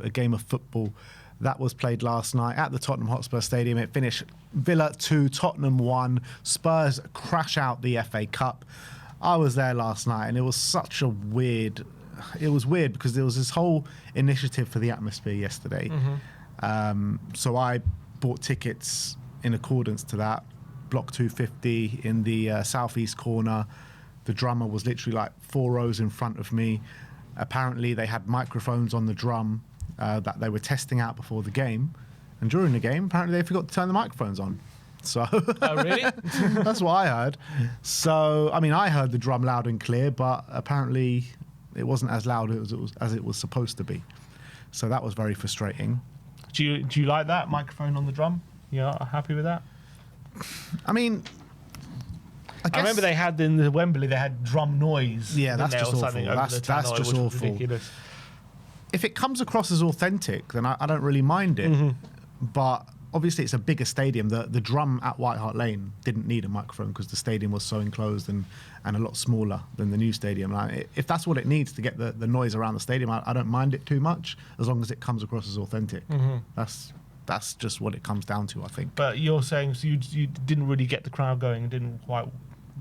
a game of football that was played last night at the Tottenham Hotspur Stadium. It finished Villa 2, Tottenham 1. Spurs crash out the FA Cup. I was there last night, and it was such a weird... It was weird because there was this whole initiative for the atmosphere yesterday. So I bought tickets in accordance to that. Block 250 in the southeast corner. The drummer was literally like 4 rows in front of me. Apparently they had microphones on the drum that they were testing out before the game. And during the game, apparently they forgot to turn the microphones on. So oh, really? That's what I heard. So, I mean, I heard the drum loud and clear, but apparently it wasn't as loud as it was supposed to be. So that was very frustrating. Do you like that microphone on the drum? Yeah, happy with that? I mean, I remember they had in the Wembley, they had drum noise. Yeah, that's just awful. That's just awful. Ridiculous. If it comes across as authentic, then I don't really mind it. But obviously, it's a bigger stadium. The drum at White Hart Lane didn't need a microphone because the stadium was so enclosed and a lot smaller than the new stadium. Like, if that's what it needs to get the noise around the stadium, I don't mind it too much as long as it comes across as authentic. That's just what it comes down to, I think. But you're saying so you didn't really get the crowd going. It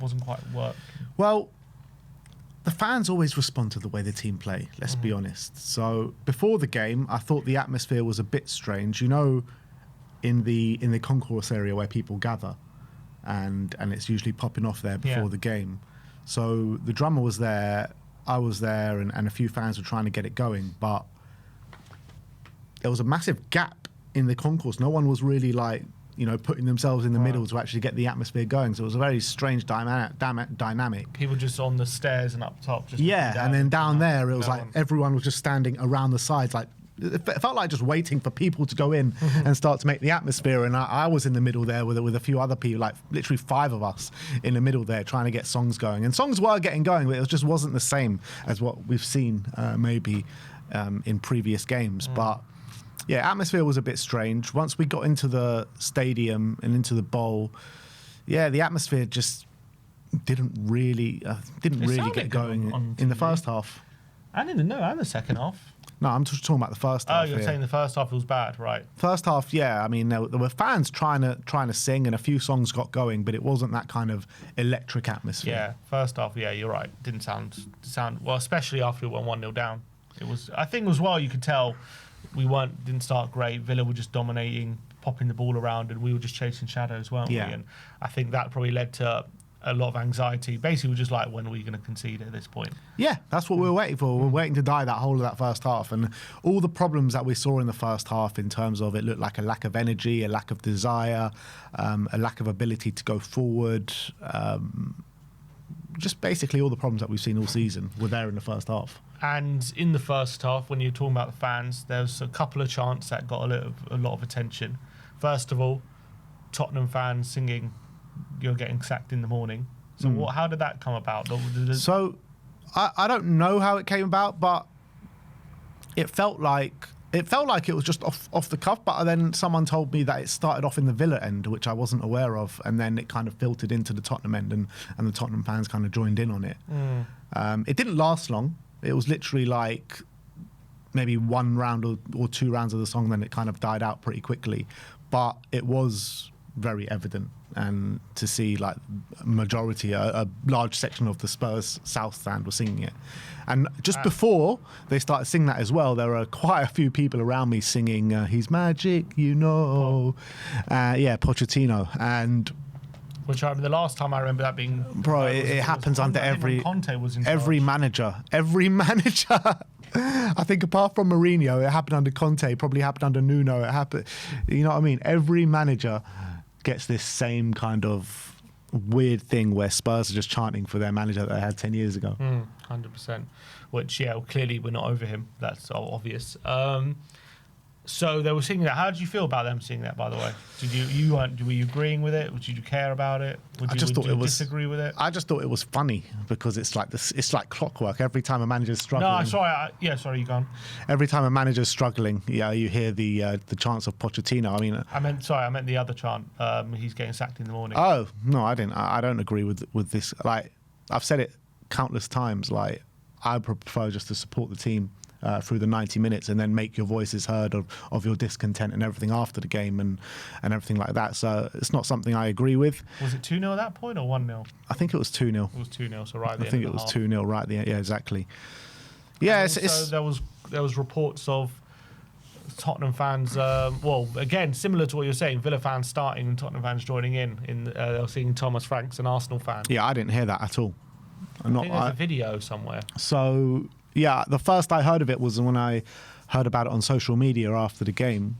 wasn't quite work. Well, the fans always respond to the way the team play, let's be honest. So before the game, I thought the atmosphere was a bit strange. You know, in the concourse area where people gather, and it's usually popping off there before the game. So the drummer was there, I was there, and a few fans were trying to get it going, but there was a massive gap in the concourse. No one was really putting themselves in the middle to actually get the atmosphere going. So it was a very strange dynamic. People just on the stairs and up top. Just and then down there, it was like everyone was just standing around the sides. Like it felt like just waiting for people to go in and start to make the atmosphere. And I was in the middle there with a few other people, like literally 5 of us in the middle there trying to get songs going. And songs were getting going, but it just wasn't the same as what we've seen maybe in previous games. But yeah, atmosphere was a bit strange. Once we got into the stadium and into the bowl, the atmosphere just didn't really get going in the first half. And in the second half. No, I'm just talking about the first half. Oh, you're saying the first half was bad, right? First half, yeah. I mean, there were fans trying to sing, and a few songs got going, but it wasn't that kind of electric atmosphere. Yeah, first half, yeah, you're right. Didn't sound well, especially after we went 1-0 down. It was, I think, as well. You could tell. We didn't start great. Villa were just dominating, popping the ball around, and we were just chasing shadows, weren't we? And I think that probably led to a lot of anxiety. Basically, we're just like, when are we going to concede at this point? Yeah, that's what we were waiting for. We're waiting to die that whole of that first half. And all the problems that we saw in the first half in terms of it looked like a lack of energy, a lack of desire, a lack of ability to go forward. Just basically all the problems that we've seen all season were there in the first half. And in the first half, when you're talking about the fans, there was a couple of chants that got a lot of attention. First of all, Tottenham fans singing "You're getting sacked in the morning." So how did that come about? So I don't know how it came about, but it felt like it was just off the cuff. But then someone told me that it started off in the Villa end, which I wasn't aware of, and then it kind of filtered into the Tottenham end, and the Tottenham fans kind of joined in on it. It didn't last long. It was literally like maybe 1 round or 2 rounds of the song, then it kind of died out pretty quickly. But it was very evident, and to see like a majority, a large section of the Spurs South stand were singing it. And just before they started singing that as well, there were quite a few people around me singing "He's Magic, you know." Pochettino. And which I remember the last time I remember that being... Bro, it happens under every manager. Every manager. I think apart from Mourinho, it happened under Conte, probably happened under Nuno. It happened, you know what I mean? Every manager gets this same kind of weird thing where Spurs are just chanting for their manager that they had 10 years ago. 100%. Which, clearly we're not over him. That's obvious. So they were singing that. How did you feel about them singing that, by the way? Were you agreeing with it? Did you care about it? Would you disagree with it? I just thought it was funny because it's like this. It's like clockwork. Every time a manager's struggling. No, sorry. Sorry, you gone. Every time a manager's struggling, you hear the chants of Pochettino. I mean, I meant the other chant. He's getting sacked in the morning. Oh no, I didn't. I don't agree with this. Like I've said it countless times. Like I prefer just to support the team through the 90 minutes and then make your voices heard of your discontent and everything after the game and everything like that. So it's not something I agree with. Was it 2-0 at that point or 1-0? I think it was 2-0. It was 2-0, so right at the I think end it of was the half. 2-0 right at the end. Yeah, exactly. Yeah, Also, there was reports of Tottenham fans, well, again, similar to what you're saying, Villa fans starting and Tottenham fans joining in they were seeing Thomas Franks, an Arsenal fan. Yeah, I didn't hear that at all. I think there's a video somewhere. So, yeah, the first I heard of it was when I heard about it on social media after the game,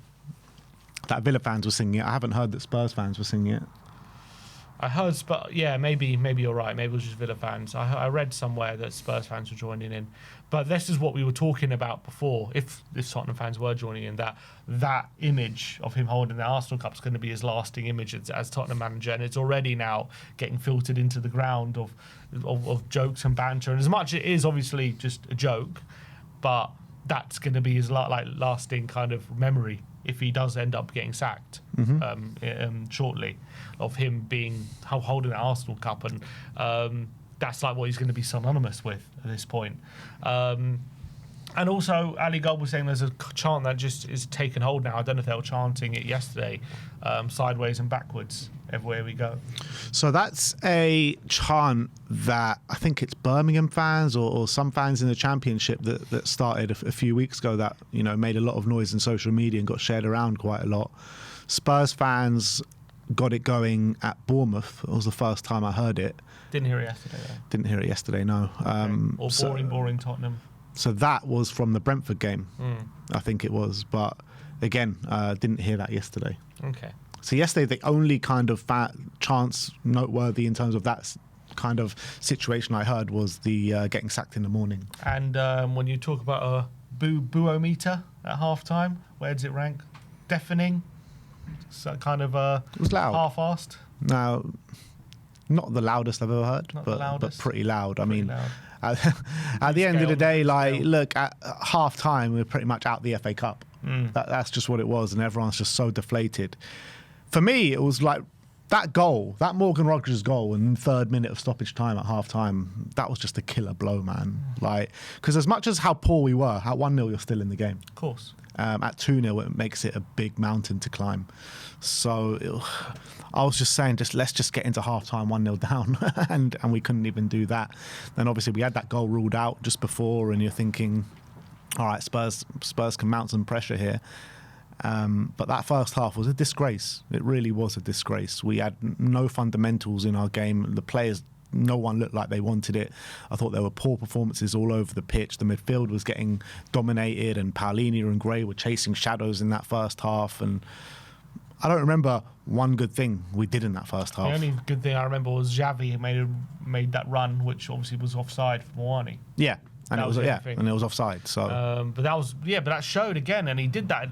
that Villa fans were singing it. I haven't heard that Spurs fans were singing it. I heard, yeah, maybe you're right. Maybe it was just Villa fans. I read somewhere that Spurs fans were joining in. But this is what we were talking about before. If Tottenham fans were joining in, that image of him holding the Arsenal Cup is going to be his lasting image as Tottenham manager, and it's already now getting filtered into the ground of jokes and banter. And as much as it is obviously just a joke, but that's going to be his lasting kind of memory if he does end up getting sacked shortly, of him holding the Arsenal Cup, and that's like what he's going to be synonymous with at this point. And also, Ali Gold was saying there's a chant that just is taken hold now. I don't know if they were chanting it yesterday, sideways and backwards, everywhere we go. So that's a chant that I think it's Birmingham fans or some fans in the Championship that started a few weeks ago that, you know, made a lot of noise in social media and got shared around quite a lot. Spurs fans got it going at Bournemouth. It was the first time I heard it. Didn't hear it yesterday, though. Didn't hear it yesterday, no. Or boring Tottenham. So that was from the Brentford game, I think it was. But again, didn't hear that yesterday. Okay. So yesterday, the only kind of chance noteworthy in terms of that kind of situation I heard was the getting sacked in the morning. And when you talk about a boo-o-meter at half-time, where does it rank? Deafening? So kind of it was loud. Half-assed? Now, not the loudest I've ever heard, but pretty loud. I mean, at the end of the day, look, at half time, we're pretty much out the FA Cup. That's just what it was, and everyone's just so deflated. For me, it was like that goal, that Morgan Rogers goal in the 3rd minute of stoppage time at half time, that was just a killer blow, man. Like, because as much as how poor we were, at 1-0, you're still in the game. Of course. At 2-0, it makes it a big mountain to climb. So I was just saying, let's just get into half-time 1-0 down, and we couldn't even do that. Then obviously we had that goal ruled out just before, and you're thinking, all right, Spurs can mount some pressure here. But that first half was a disgrace. It really was a disgrace. We had no fundamentals in our game. The players, no one looked like they wanted it. I thought there were poor performances all over the pitch. The midfield was getting dominated, and Paulinho and Gray were chasing shadows in that first half. And I don't remember one good thing we did in that first half. The only good thing I remember was Xavi made that run, which obviously was offside for Moani. Yeah. And it was offside. So, but that showed again, and he did that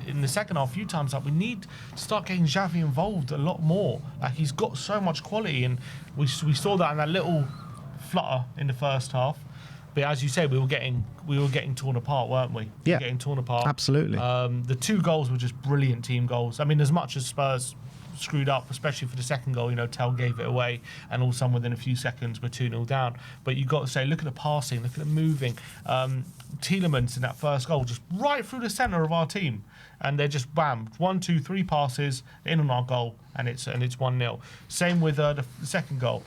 in the second half a few times. Like, we need to start getting Xavi involved a lot more. Like, he's got so much quality, and we saw that in that little flutter in the first half. But as you say, we were getting torn apart, weren't we? Yeah, getting torn apart. Absolutely. The 2 goals were just brilliant team goals. I mean, as much as Spurs screwed up, especially for the second goal, Tell gave it away, and all of a sudden within a few seconds we're 2-0 down. But you've got to say, look at the passing, look at the moving. Tielemans in that first goal, just right through the centre of our team, and they're just bam, 1, 2, 3 passes in on our goal, and it's 1-0. Same with the second goal.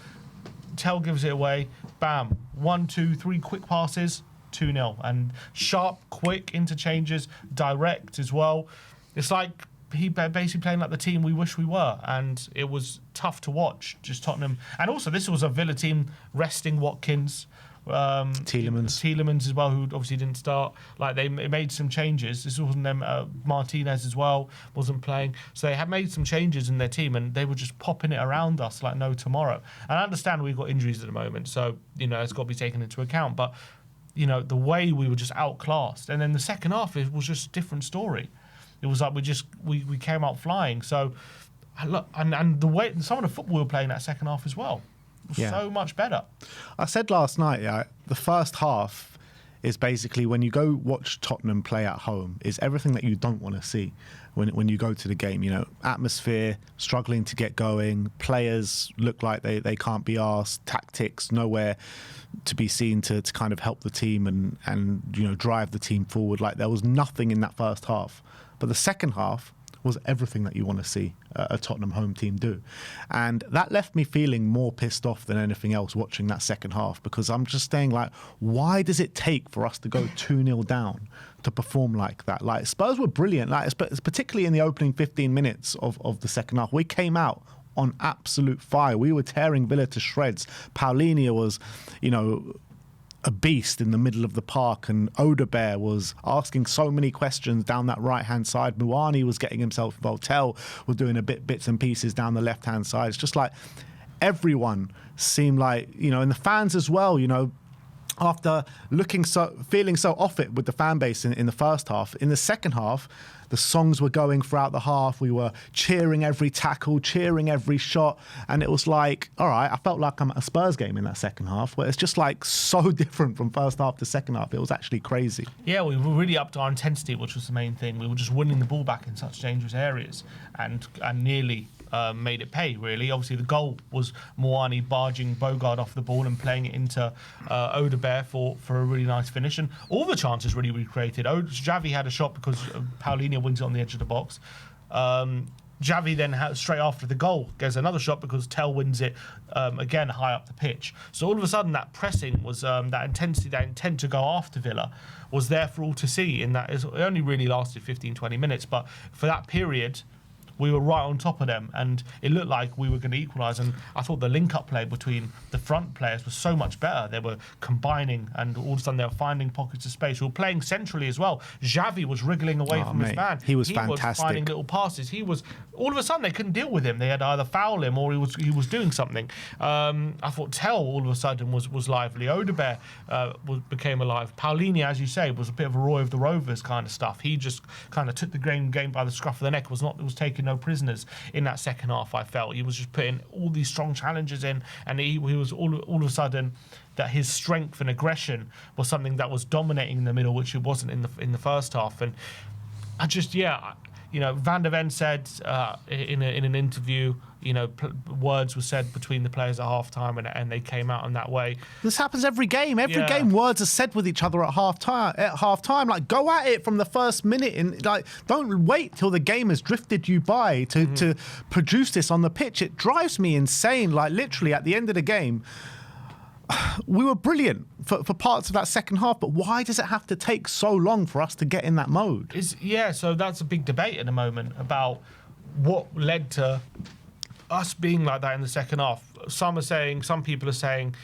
Tell gives it away, bam, 1, 2, 3 quick passes, 2-0, and sharp, quick interchanges, direct as well. It's like he basically playing like the team we wish we were, and it was tough to watch. Just Tottenham, and also this was a Villa team resting Watkins, Tielemans as well, who obviously didn't start. Like, they made some changes. This wasn't them. Martinez as well wasn't playing, so they had made some changes in their team, and they were just popping it around us like no tomorrow. And I understand we've got injuries at the moment, so it's got to be taken into account. But the way we were just outclassed, and then the second half, it was just a different story. It was like we came out flying. So look, and the way some of the football we were playing that second half as well was so much better. I said last night, the first half, is basically when you go watch Tottenham play at home, is everything that you don't want to see when you go to the game. You know, atmosphere, struggling to get going, players look like they can't be asked, tactics nowhere to be seen to kind of help the team and you know, drive the team forward. Like, there was nothing in that first half. But the second half was everything that you want to see a Tottenham home team do. And that left me feeling more pissed off than anything else watching that second half, because I'm just saying, like, why does it take for us to go 2-0 down to perform like that? Like, Spurs were brilliant, like, particularly in the opening 15 minutes of the second half. We came out on absolute fire. We were tearing Villa to shreds. Paulinho was, you know, a beast in the middle of the park, and Odebear was asking so many questions down that right-hand side. Muani was getting himself involved. Tell was doing bits and pieces down the left-hand side. It's just like everyone seemed like, you know, and the fans as well, you know, after feeling so off it with the fan base in the first half, in the second half, the songs were going throughout the half. We were cheering every tackle, cheering every shot. And it was like, all right, I felt like I'm at a Spurs game in that second half, where it's just like so different from first half to second half. It was actually crazy. Yeah, we were really upped our intensity, which was the main thing. We were just winning the ball back in such dangerous areas and nearly made it pay, really. Obviously, the goal was Muani barging Bogard off the ball and playing it into Odebear for a really nice finish. And all the chances really recreated. Javi had a shot because Paulinho wins it on the edge of the box. Javi then, straight after the goal, gets another shot because Tell wins it again high up the pitch. So all of a sudden, that pressing was that intensity, that intent to go after Villa was there for all to see. In that it only really lasted 15-20 minutes, but for that period, we were right on top of them, and it looked like we were going to equalise. And I thought the link-up play between the front players was so much better. They were combining, and all of a sudden they were finding pockets of space. We were playing centrally as well. Xavi was wriggling away from his man. He was fantastic. Was finding little passes. He was, all of a sudden they couldn't deal with him. They had to either foul him or he was doing something. I thought Tell all of a sudden was lively. Odebear became alive. Paulinho, as you say, was a bit of a Roy of the Rovers kind of stuff. He just kind of took the game by the scruff of the neck. Was taking no prisoners in that second half. I felt he was just putting all these strong challenges in, and he was all of a sudden that his strength and aggression was something that was dominating in the middle, which it wasn't in the first half. And I just, you know, Van der Ven said in an interview, you know, words were said between the players at half-time, and they came out in that way. This happens every game. Every game, words are said with each other at half-time. Like, go at it from the first minute, and like, don't wait till the game has drifted you by to produce this on the pitch. It drives me insane. Like, literally, at the end of the game, we were brilliant for parts of that second half, but why does it have to take so long for us to get in that mode? So that's a big debate at the moment about what led to us being like that in the second half. Some people are saying,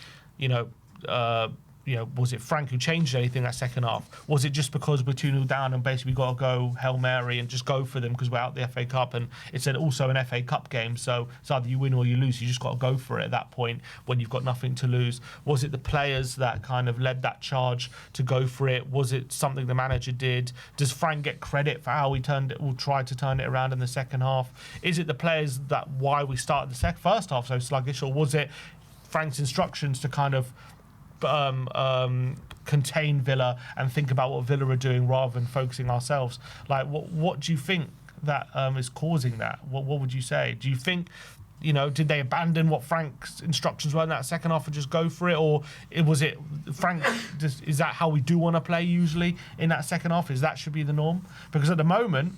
was it Frank who changed anything that second half? Was it just because we're 2-0 down and basically we got to go Hail Mary and just go for them because we're out the FA Cup, and it's also an FA Cup game, so it's either you win or you lose. You just got to go for it at that point when you've got nothing to lose. Was it the players that kind of led that charge to go for it? Was it something the manager did? Does Frank get credit for how he tried to turn it around in the second half? Is it the players that why we started the first half so sluggish, or was it Frank's instructions to kind of contain Villa and think about what Villa are doing rather than focusing ourselves? Like, what do you think that is causing that? What would you say? Do you think, did they abandon what Frank's instructions were in that second half and just go for it, or was it Frank? Is that how we do want to play usually in that second half? That should be the norm? Because at the moment,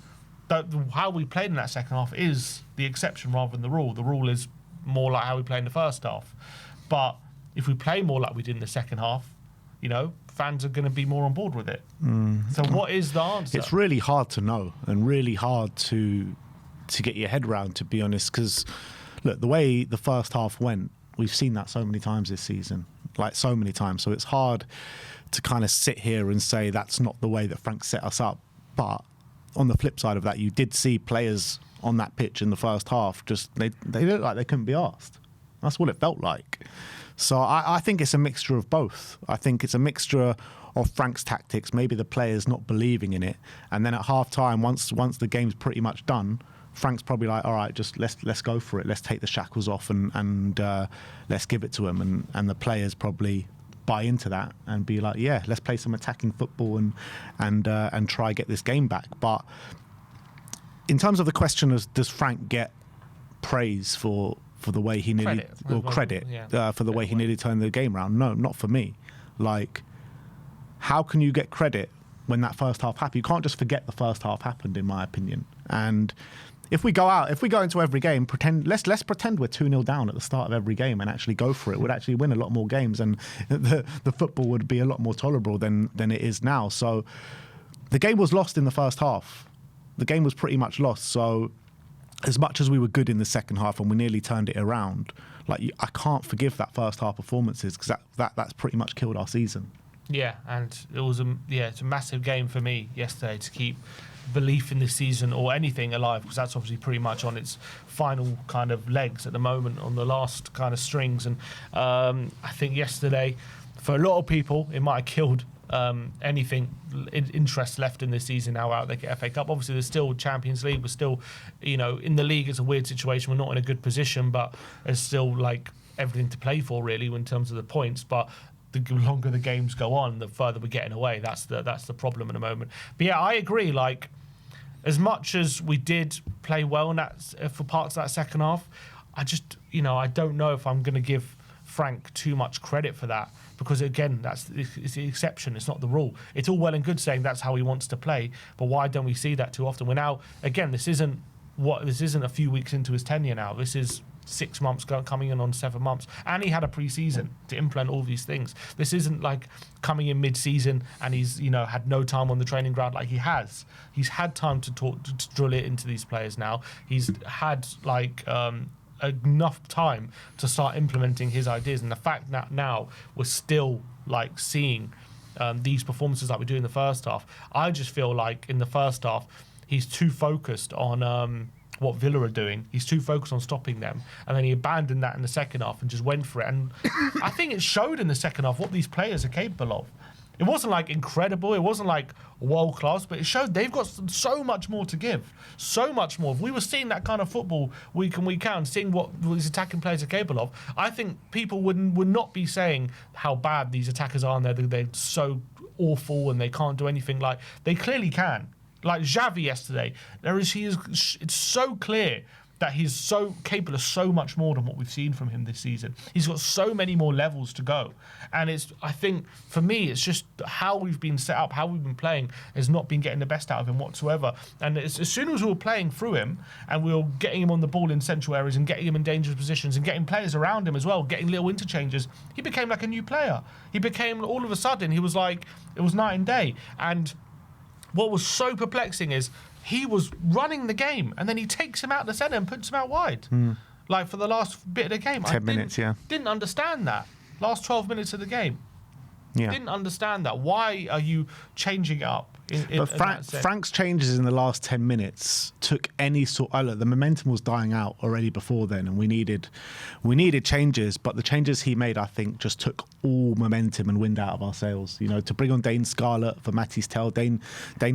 how we played in that second half is the exception rather than the rule. The rule is more like how we play in the first half, but if we play more like we did in the second half, fans are going to be more on board with it. So what is the answer? It's really hard to know and really hard to get your head around, to be honest, because, look, the way the first half went, we've seen that so many times this season, like so many times. So it's hard to kind of sit here and say that's not the way that Frank set us up. But on the flip side of that, you did see players on that pitch in the first half, they looked like they couldn't be asked. That's what it felt like. So I think it's a mixture of both. I think it's a mixture of Frank's tactics, maybe the players not believing in it, and then at half-time, once the game's pretty much done, Frank's probably like, all right, just let's go for it. Let's take the shackles off and let's give it to him. And the players probably buy into that and be like, yeah, let's play some attacking football and try get this game back. But in terms of the question of does Frank get praise for the way he nearly credit for the way he nearly turned the game around? No, not for me. Like, how can you get credit when that first half happened? You can't just forget the first half happened, in my opinion. And if we go into every game, let's pretend we're 2-0 down at the start of every game and actually go for it. We'd actually win a lot more games, and the football would be a lot more tolerable than it is now. So the game was lost in the first half. The game was pretty much lost. So as much as we were good in the second half and we nearly turned it around, like, I can't forgive that first half performances, because that's pretty much killed our season. Yeah, and it's a massive game for me yesterday to keep belief in this season or anything alive, because that's obviously pretty much on its final kind of legs at the moment, on the last kind of strings. And I think yesterday, for a lot of people, it might have killed anything interest left in this season now out the FA Cup. Obviously, there's still Champions League. We're still, in the league, it's a weird situation. We're not in a good position, but there's still like everything to play for, really, in terms of the points. But the longer the games go on, the further we're getting away. That's the problem at the moment. But yeah, I agree. Like, as much as we did play well in that for parts of that second half, I just, I don't know if I'm going to give Frank too much credit for that, because again, it's the exception. It's not the rule. It's all well and good saying that's how he wants to play, but why don't we see that too often? We're now, again, this isn't a few weeks into his tenure now. This is 6 months coming in on 7 months, and he had a pre-season to implement all these things. This isn't like coming in mid-season and he's had no time on the training ground. Like, he's had time to drill it into these players now. He's had enough time to start implementing his ideas, and the fact that now we're still like seeing these performances like we do in the first half, I just feel like in the first half he's too focused on what Villa are doing. He's too focused on stopping them, and then he abandoned that in the second half and just went for it. And I think it showed in the second half what these players are capable of. It wasn't like incredible, it wasn't like world class, but it showed they've got so much more to give, so much more. If we were seeing that kind of football week in, week out, and seeing what these attacking players are capable of, I think people would not be saying how bad these attackers are and they're so awful and they can't do anything. Like, they clearly can. Like Xavi yesterday, it's so clear that he's so capable of so much more than what we've seen from him this season. He's got so many more levels to go. And I think, for me, it's just how we've been set up, how we've been playing, has not been getting the best out of him whatsoever. And as soon as we were playing through him and we were getting him on the ball in central areas and getting him in dangerous positions and getting players around him as well, getting little interchanges, he became like a new player. He became, all of a sudden, he was like, it was night and day. And what was so perplexing is he was running the game and then he takes him out the centre and puts him out wide. Like, for the last bit of the game. 10 minutes, yeah. Didn't understand that. Last 12 minutes of the game. Yeah. Didn't understand that. Why are you changing it up? But Frank's changes in the last 10 minutes took any sort. Look, the momentum was dying out already before then, and we needed changes. But the changes he made, I think, just took all momentum and wind out of our sails. To bring on Dane Scarlett for Matty's tell. Dane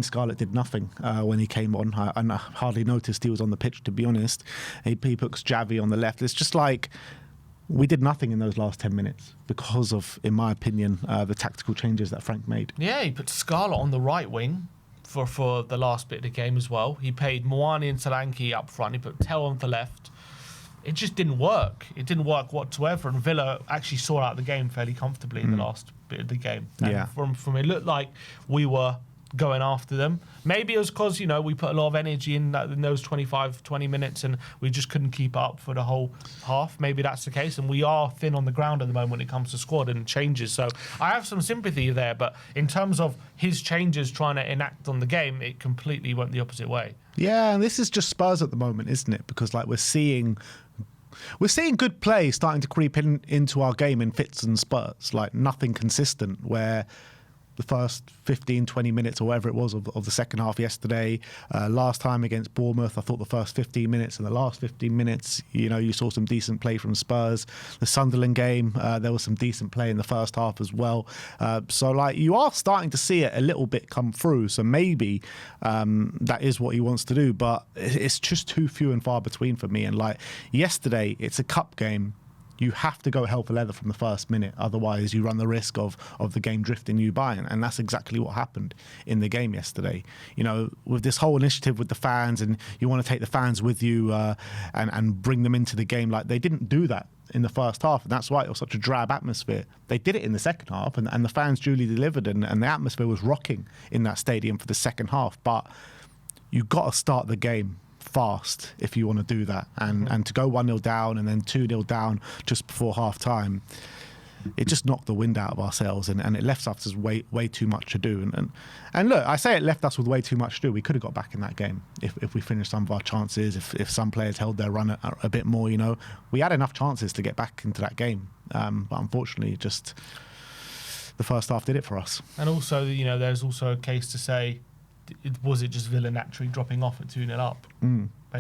Scarlett did nothing when he came on. I hardly noticed he was on the pitch, to be honest. He puts Xavi on the left. It's just like, we did nothing in those last 10 minutes because of, in my opinion, the tactical changes that Frank made. Yeah, he put Scarlett on the right wing for the last bit of the game as well. He paid Moani and Solanke up front. He put Tell on the left. It just didn't work. It didn't work whatsoever. And Villa actually saw out the game fairly comfortably in the last bit of the game. And from it looked like we were going after them. Maybe it was because, we put a lot of energy in those 20 minutes and we just couldn't keep up for the whole half. Maybe that's the case. And we are thin on the ground at the moment when it comes to squad and changes. So I have some sympathy there. But in terms of his changes trying to enact on the game, it completely went the opposite way. Yeah, and this is just Spurs at the moment, isn't it? Because we're seeing good play starting to creep into our game in fits and spurts, like nothing consistent, where the first 15, 20 minutes or whatever it was of the second half yesterday. Last time against Bournemouth, I thought the first 15 minutes and the last 15 minutes, you saw some decent play from Spurs. The Sunderland game, there was some decent play in the first half as well. So you are starting to see it a little bit come through. So maybe that is what he wants to do, but it's just too few and far between for me. And yesterday, it's a cup game. You have to go hell for leather from the first minute. Otherwise, you run the risk of the game drifting you by. And that's exactly what happened in the game yesterday. You know, with this whole initiative with the fans, and you want to take the fans with you and bring them into the game. Like, they didn't do that in the first half, and that's why it was such a drab atmosphere. They did it in the second half, and the fans duly delivered, and the atmosphere was rocking in that stadium for the second half. But you got to start the game fast if you want to do that, and to go 1-0 down and then 2-0 down just before half time, it just knocked the wind out of our sails, and it left us with way too much to do. And look, I say it left us with way too much to do. We could have got back in that game if we finished some of our chances, if some players held their run a bit more. You know, we had enough chances to get back into that game, but unfortunately, just the first half did it for us. And also, you know, there's also a case to say, was it just Villa naturally dropping off at 2-0 up?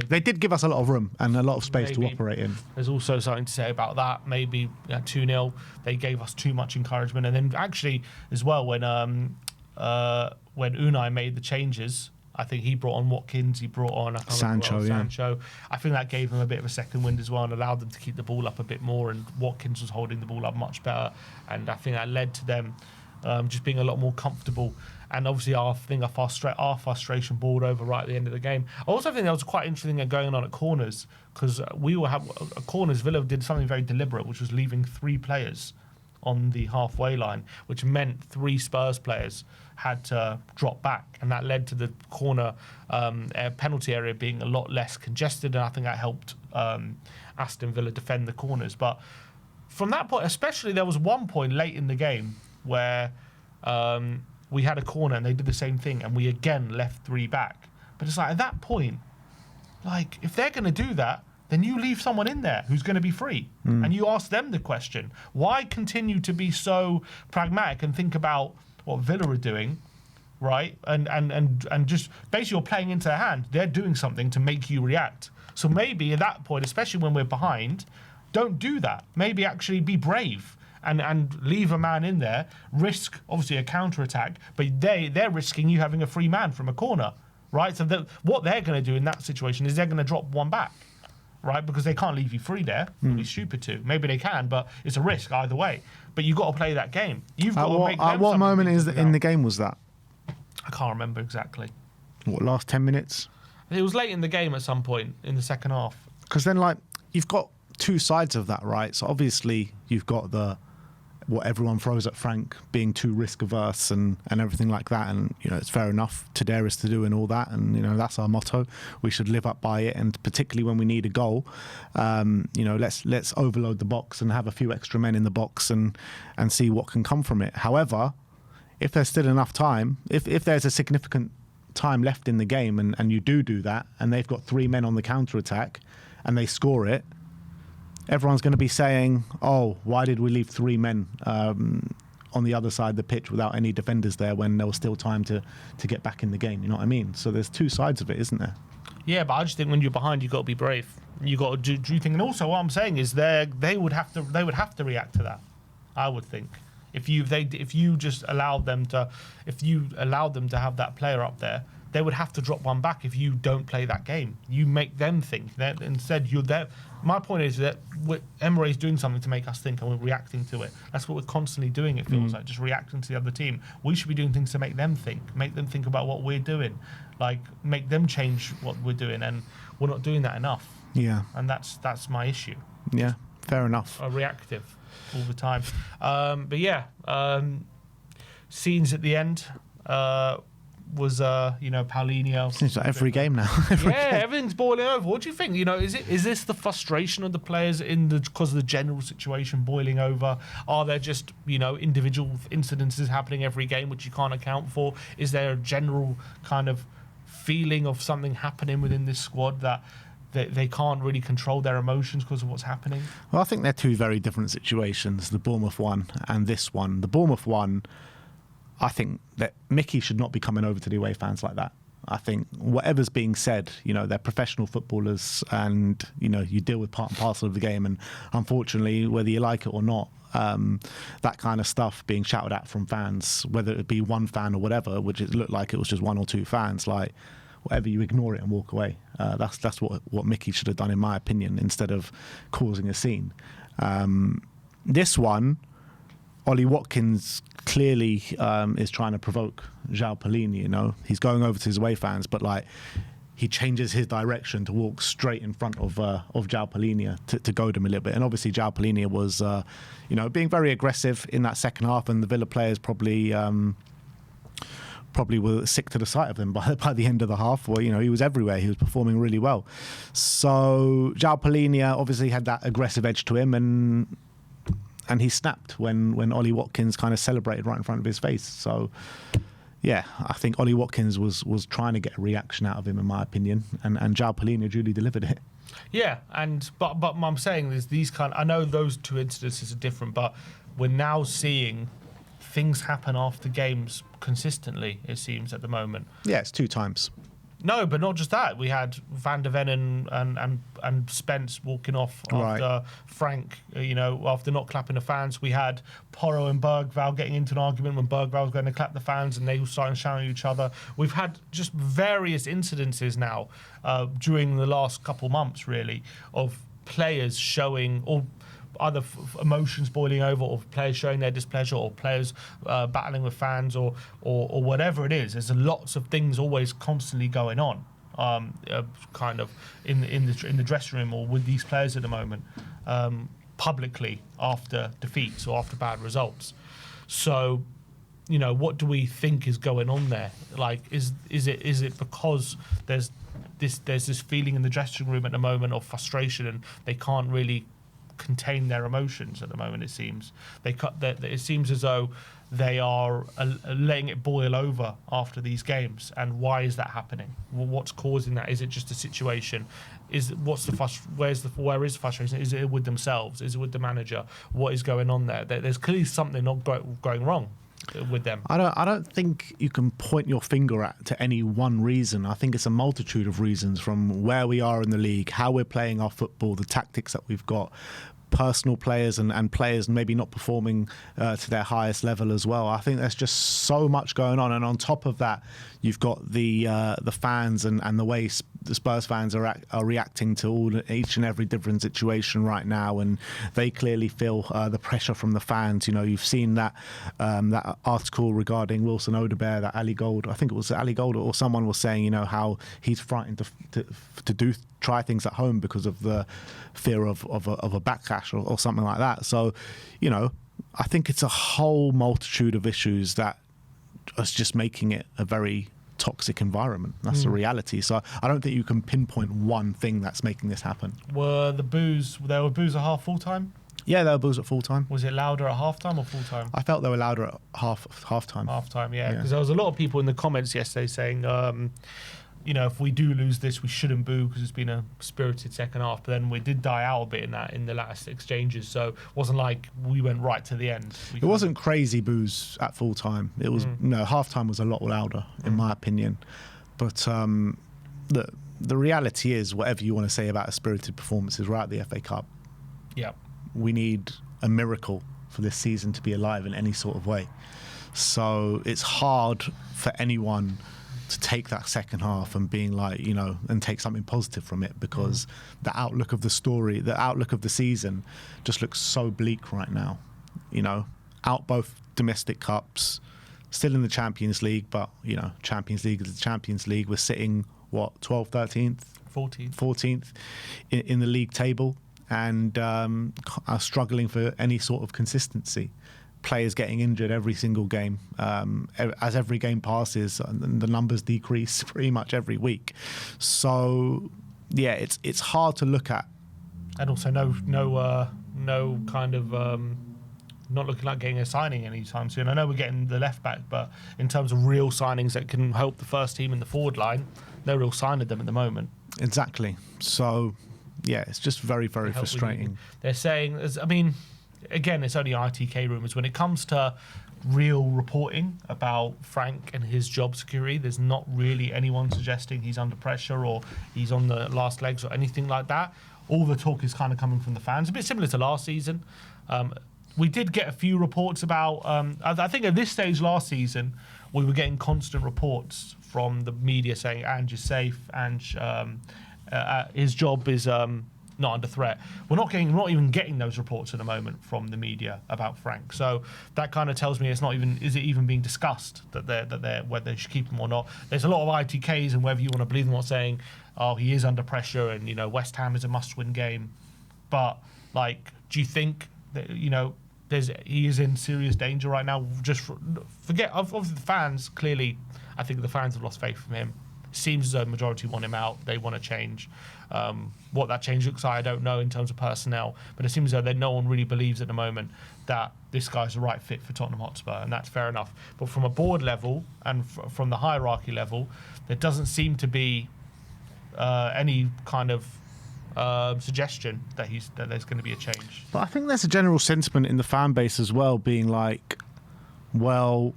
They did give us a lot of room and a lot of space to operate in. There's also something to say about that. Maybe 2-0, they gave us too much encouragement. And then actually, as well, when Unai made the changes, I think he brought on Watkins, he brought on Sancho. I think that gave them a bit of a second wind as well and allowed them to keep the ball up a bit more. And Watkins was holding the ball up much better. And I think that led to them just being a lot more comfortable. And obviously, our frustration boiled over right at the end of the game. I also think there was quite interesting thing going on at corners, because we will have at corners. Villa did something very deliberate, which was leaving 3 players on the halfway line, which meant 3 Spurs players had to drop back, and that led to the corner penalty area being a lot less congested, and I think that helped Aston Villa defend the corners. But from that point, especially, there was one point late in the game where we had a corner and they did the same thing, and we again left 3 back. But it's like, at that point, like, if they're going to do that, then you leave someone in there who's going to be free, and you ask them the question. Why continue to be so pragmatic and think about what Villa are doing, right? And just basically you're playing into their hand. They're doing something to make you react. So maybe at that point, especially when we're behind, don't do that. Maybe actually be brave. And leave a man in there, risk obviously a counter-attack, but they're risking you having a free man from a corner, right? So what they're going to do in that situation is they're going to drop one back, right? Because they can't leave you free there. It'd be stupid to. Maybe they can, but it's a risk either way. But you've got to play that game. You've got to make them. At what moment in the game was that? I can't remember exactly. What, last 10 minutes? It was late in the game at some point in the second half. Because then, like, you've got 2 sides of that, right? So obviously you've got what everyone throws at Frank being too risk averse and everything like that, and you know, it's fair enough to dare us to do and all that, and you know, that's our motto. We should live up by it, and particularly when we need a goal, you know, let's overload the box and have a few extra men in the box and see what can come from it. However, if there's still enough time, if there's a significant time left in the game, and you do that, and they've got 3 men on the counter attack and they score it, everyone's going to be saying, oh, why did we leave 3 men on the other side of the pitch without any defenders there when there was still time to get back in the game? You know what I mean? So there's 2 sides of it, isn't there? Yeah, but I just think when you're behind, you've got to be brave. You've got to do things. And also what I'm saying is they would have to react to that, I would think. If you just allowed them to have that player up there, they would have to drop one back if you don't play that game. You make them think. That instead, you're there. My point is that Emery's doing something to make us think, and we're reacting to it. That's what we're constantly doing, it feels like, just reacting to the other team. We should be doing things to make them think about what we're doing, like make them change what we're doing, and we're not doing that enough. Yeah. And that's my issue. Yeah, fair enough. Reactive all the time. But yeah, scenes at the end. Was Paulinho. Seems like every game now. Everything's boiling over. What do you think? You know, is this the frustration of the players because of the general situation boiling over? Are there just individual incidences happening every game which you can't account for? Is there a general kind of feeling of something happening within this squad that they can't really control their emotions because of what's happening? Well, I think they're 2 very different situations, the Bournemouth one and this one. The Bournemouth one, I think that Mickey should not be coming over to the away fans like that. I think whatever's being said, they're professional footballers, and you deal with part and parcel of the game. And unfortunately, whether you like it or not, that kind of stuff being shouted at from fans, whether it be one fan or whatever, which it looked like it was just 1 or 2 fans, like whatever, you ignore it and walk away. That's what Mickey should have done, in my opinion, instead of causing a scene. This one, Ollie Watkins clearly is trying to provoke João Palhinha. You know, he's going over to his away fans, but like he changes his direction to walk straight in front of João Palhinha to goad him a little bit. And obviously João Palhinha was, being very aggressive in that second half, and the Villa players probably were sick to the sight of him by the end of the half. Where he was everywhere. He was performing really well. So João Palhinha obviously had that aggressive edge to him, and he snapped when Ollie Watkins kind of celebrated right in front of his face. So, yeah, I think Ollie Watkins was trying to get a reaction out of him, in my opinion, and João Palhinha duly delivered it. Yeah, but I'm saying is these I know those two incidences are different, but we're now seeing things happen after games consistently, it seems, at the moment. Yeah, it's 2 times. No, but not just that. We had Van der Ven and Spence walking off after Frank, after not clapping the fans. We had Porro and Bergvall getting into an argument when Bergvall was going to clap the fans, and they were starting shouting at each other. We've had just various incidences now during the last couple months, really, of players showing or either emotions boiling over, or players showing their displeasure, or players battling with fans, or whatever it is. There's lots of things always constantly going on, kind of in the dressing room or with these players at the moment, publicly after defeats or after bad results. So, what do we think is going on there? Like, is it because there's this feeling in the dressing room at the moment of frustration, and they can't really contain their emotions at the moment? It seems it seems as though they are letting it boil over after these games. And why is that happening? What's causing that? Is it just a situation? Where is the frustration? Is it with themselves? Is it with the manager? What is going on there? There's clearly something not going wrong with them. I don't think you can point your finger to any one reason. I think it's a multitude of reasons, from where we are in the league, how we're playing our football, the tactics that we've got, personal players and players maybe not performing to their highest level as well. I think there's just so much going on, and on top of that, you've got the fans and the way the Spurs fans are reacting to each and every different situation right now, and they clearly feel the pressure from the fans. You've seen that article regarding Wilson Odobert, that Ali Gold, I think it was Ali Gold or someone was saying, how he's frightened to try things at home because of the fear of a backlash or something like that. So, I think it's a whole multitude of issues that is just making it a very toxic environment. That's the reality. So I don't think you can pinpoint one thing that's making this happen. There were boos at half full time? Yeah, there were boos at full time. Was it louder at half time or full time? I felt they were louder at half time. Half time, yeah. Because there was a lot of people in the comments yesterday saying, if we do lose this, we shouldn't boo because it's been a spirited second half. But then we did die out a bit in the last exchanges, so it wasn't like we went right to the end. It wasn't crazy boos at full time. It was half time was a lot louder, in my opinion. But the reality is, whatever you want to say about a spirited performances, we're at the FA Cup. Yeah, we need a miracle for this season to be alive in any sort of way. So it's hard for anyone to take that second half and being like, and take something positive from it, because the outlook of the story, the outlook of the season just looks so bleak right now. Out both domestic cups, still in the Champions League, but, Champions League is the Champions League. We're sitting, 12th, 13th? 14th in the league table, and are struggling for any sort of consistency. Players getting injured every single game. As every game passes, the numbers decrease pretty much every week. So, yeah, it's hard to look at. And also no kind of not looking like getting a signing anytime soon. I know we're getting the left back, but in terms of real signings that can help the first team in the forward line, no real sign of them at the moment. Exactly. So, yeah, it's just very, very frustrating. They're saying, again, it's only ITK rumours. When it comes to real reporting about Frank and his job security, there's not really anyone suggesting he's under pressure or he's on the last legs or anything like that. All the talk is kind of coming from the fans, a bit similar to last season. We did get a few reports about, I think at this stage last season, we were getting constant reports from the media saying Ange is safe, and his job is not under threat. We're not even getting those reports at the moment from the media about Frank. So that kind of tells me is it even being discussed that they're whether they should keep him or not. There's a lot of ITKs, and whether you want to believe them or saying, oh, he is under pressure, and West Ham is a must-win game. But like, do you think that he is in serious danger right now? Just forget obviously the fans. Clearly, I think the fans have lost faith in him. Seems as though the majority want him out. They want to change. What that change looks like, I don't know in terms of personnel, but it seems as though no one really believes at the moment that this guy's the right fit for Tottenham Hotspur, and that's fair enough. But from a board level and from the hierarchy level, there doesn't seem to be any kind of suggestion that there's going to be a change. But I think there's a general sentiment in the fan base as well, being like, well,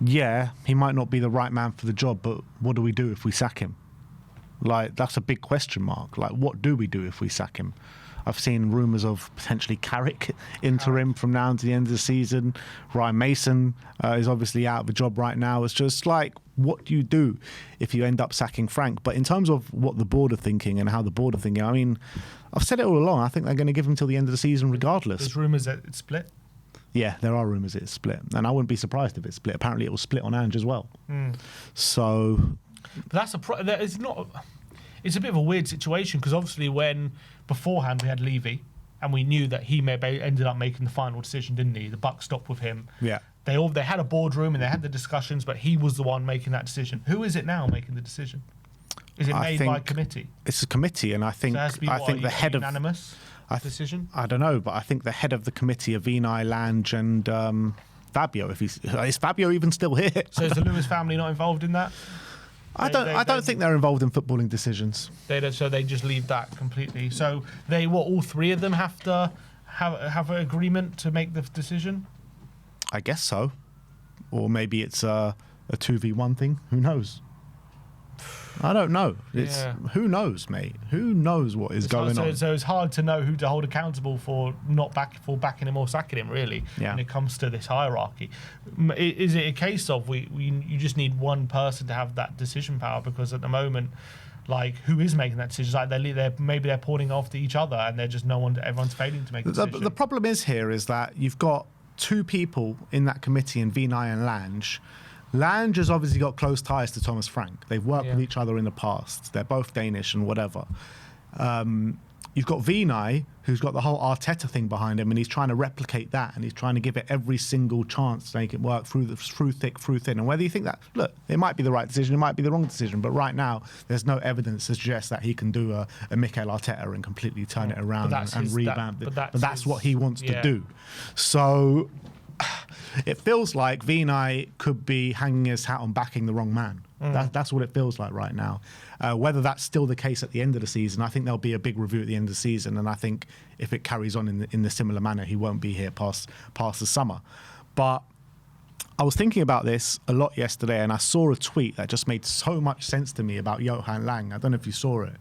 yeah, he might not be the right man for the job, but what do we do if we sack him? Like, that's a big question mark. Like, what do we do if we sack him? I've seen rumours of potentially Carrick interim from now to the end of the season. Ryan Mason is obviously out of a job right now. It's just like, what do you do if you end up sacking Frank? But in terms of what the board are thinking and how the board are thinking, I mean, I've said it all along. I think they're going to give him till the end of the season regardless. There's rumours that it's split. Yeah, there are rumours it's split. And I wouldn't be surprised if it's split. Apparently it was split on Ange as well. So... But it's a bit of a weird situation, because obviously when beforehand we had Levy and we knew that he ended up making the final decision, didn't he? The buck stopped with him. Yeah. They had a boardroom and they had the discussions, but he was the one making that decision. Who is it now making the decision? Is it made by a committee? It's a committee, and I think the head of unanimous decision. I don't know, but I think the head of the committee are Vinay, Lange, and Fabio. Is Fabio even still here? So is the Lewis family not involved in that? I don't think they're involved in footballing decisions. So they just leave that completely. So all three of them have to have an agreement to make the decision? I guess so. Or maybe it's a 2v1 thing. Who knows? I don't know. Who knows, mate? Who knows what is going on? So it's hard to know who to hold accountable for backing him or sacking him, really, when it comes to this hierarchy. Is it a case of you just need one person to have that decision power? Because at the moment, like, who is making that decision? Like maybe they're pointing after each other, and they're just everyone's failing to make a decision. The problem is that you've got two people in that committee, in Vinay and Lange. Lange has obviously got close ties to Thomas Frank. They've worked with each other in the past. They're both Danish and whatever. You've got Vinay, who's got the whole Arteta thing behind him, and he's trying to replicate that, and he's trying to give it every single chance to make it work through thick, through thin. And whether you think that, look, it might be the right decision, it might be the wrong decision, but right now there's no evidence to suggest that he can do a Mikel Arteta and completely turn it around and revamp it. But that's what he wants to do. So... it feels like Vinay could be hanging his hat on backing the wrong man. That's what it feels like right now. Whether that's still the case at the end of the season, I think there'll be a big review at the end of the season, and I think if it carries on in the similar manner, he won't be here past the summer. But I was thinking about this a lot yesterday, and I saw a tweet that just made so much sense to me about Johan Lang. I don't know if you saw it.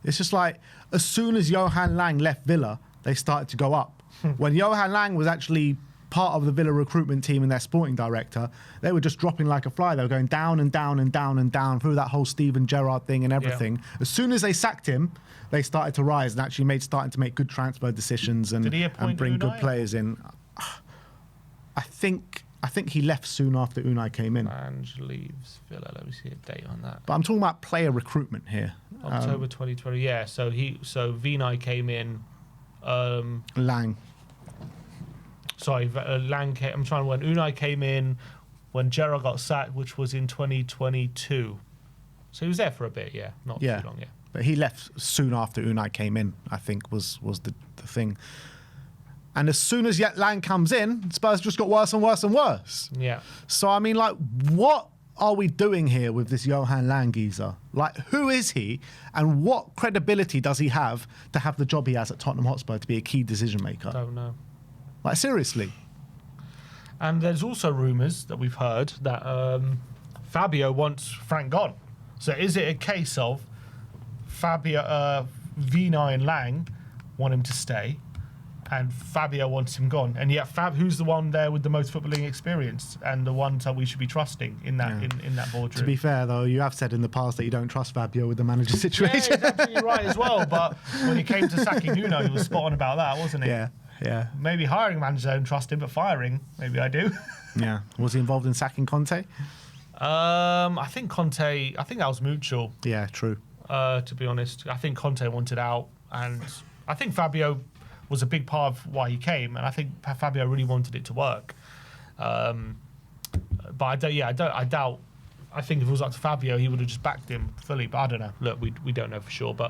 It's just like, as soon as Johan Lang left Villa, they started to go up. When Johan Lang was actually part of the Villa recruitment team and their sporting director, they were just dropping like a fly. They were going down and down and down and down through that whole Steven Gerrard thing and everything. As soon as they sacked him, they started to rise and actually starting to make good transfer decisions and bring good players in. I think he left soon after Unai came in. Ange leaves Villa. Let me see a date on that. But I'm talking about player recruitment here. October 2020. Yeah. So Vinay came in. Lang. Sorry, Lang came, I'm trying to when Unai came in, when Gerrard got sacked, which was in 2022. So he was there for a bit, not too long, But he left soon after Unai came in, I think, was the thing. And as soon as Lang comes in, Spurs just got worse and worse and worse. Yeah. So, I mean, like, what are we doing here with this Johan Lang geezer? Like, who is he, and what credibility does he have to have the job he has at Tottenham Hotspur to be a key decision maker? I don't know. Like, seriously. And there's also rumours that we've heard that Fabio wants Frank gone. So is it a case of Vinay and Lang want him to stay, and Fabio wants him gone, and yet who's the one there with the most footballing experience and the one that we should be trusting in that in that boardroom? To be fair, though, you have said in the past that you don't trust Fabio with the manager situation. Yeah, he's absolutely right as well. But when it came to sacking Nuno, he was spot on about that, wasn't he? Yeah. Maybe hiring manager, I don't trust him, but firing, maybe I do. Yeah. Was he involved in sacking Conte? I think that was mutual. Yeah, true. To be honest, I think Conte wanted out, and I think Fabio was a big part of why he came, and I think Fabio really wanted it to work. But I doubt. I think if it was up to Fabio, he would have just backed him fully. But I don't know. Look, we don't know for sure. But